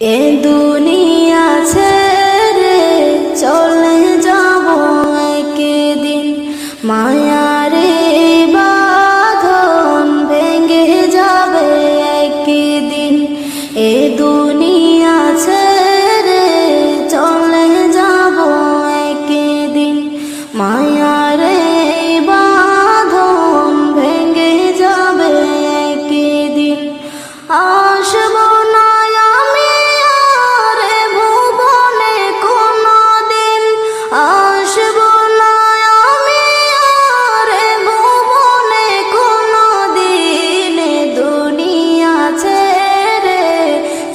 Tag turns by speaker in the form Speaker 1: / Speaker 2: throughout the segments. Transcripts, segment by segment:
Speaker 1: এ দুনিয়া ছেড়ে চলে যাব একদিন, মায়ারে বাঁধন ভেঙে যাবে একদিন। এ দুনিয়া ছেড়ে চলে যাব একদিন, মায়ারে বাঁধন ভেঙে যাবে একদিন। আসব না আমি আর ভুবনে কোনদিন, আসব না আমি আর ভুবনে কোনদিন। দুনিয়া ছেড়ে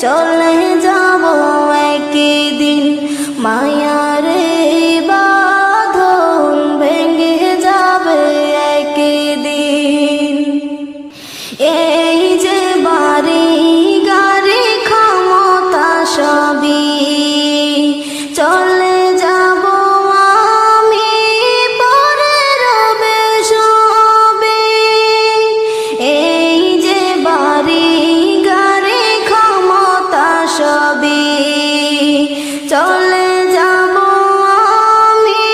Speaker 1: চলে যাব একদিন, মায়ারে বাঁধন ভেঙে যাবে একদিন। এই যে বাড়ি গাড়ি ক্ষমতা সবই চলে যাব আমি, পরে রবে সবে। এই যে বাড়ি গাড়ি ক্ষমতা সবই চলে যাব আমি,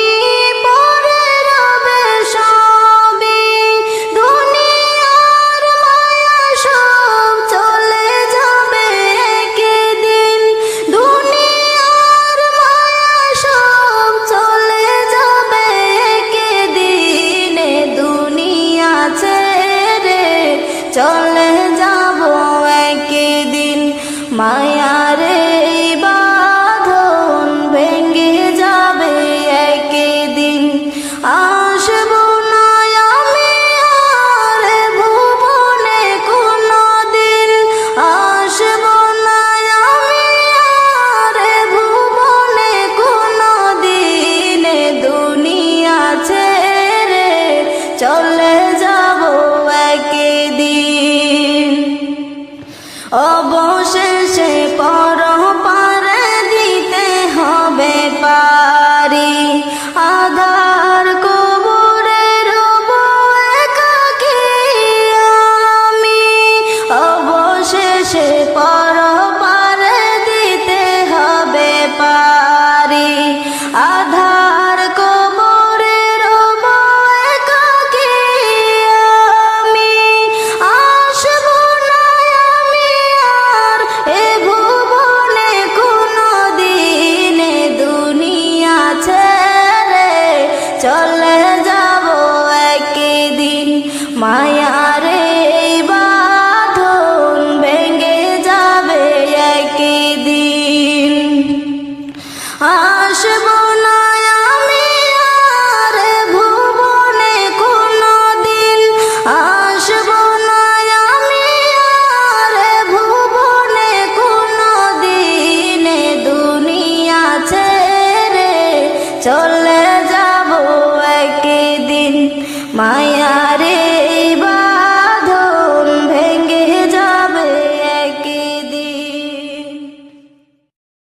Speaker 1: পরে রবে সবে। দুনিয়ার মায়া সব চলে যাবে একদিন, দুনিয়ার মায়া সব চলে যাবে একদিন। দুনিয়া ছেড়ে চলে যাব একদিন, মায়ারে বাঁধন ভেঙে যাবে একদিন। আসব না আমি আর ভুবনে কোনদিন, আসব না আমি আর ভুবনে কোনদিন। দুনিয়া ছেড়ে চলে যাব একদিন। অবশেষে পরপারে দিতে হবে পারি, আধার কবরে রব একাকী আমি। অবশেষে পরপারে দিতে হবে পারি, আধার কবরে রব একাকী আমি। আসব না আমি আর এ ভুবনে কোনদিন, দুনিয়া ছেড়ে চলে যাব একদিন, মায়ারে বাঁধন ভেঙে যাবে একদিন। আসব না আমি আর ভুবনে কোনদিন, আসব না আমি আর ভুবনে কোনদিন। দুনিয়া ছেড়ে চলে যাব একদিন, মায়া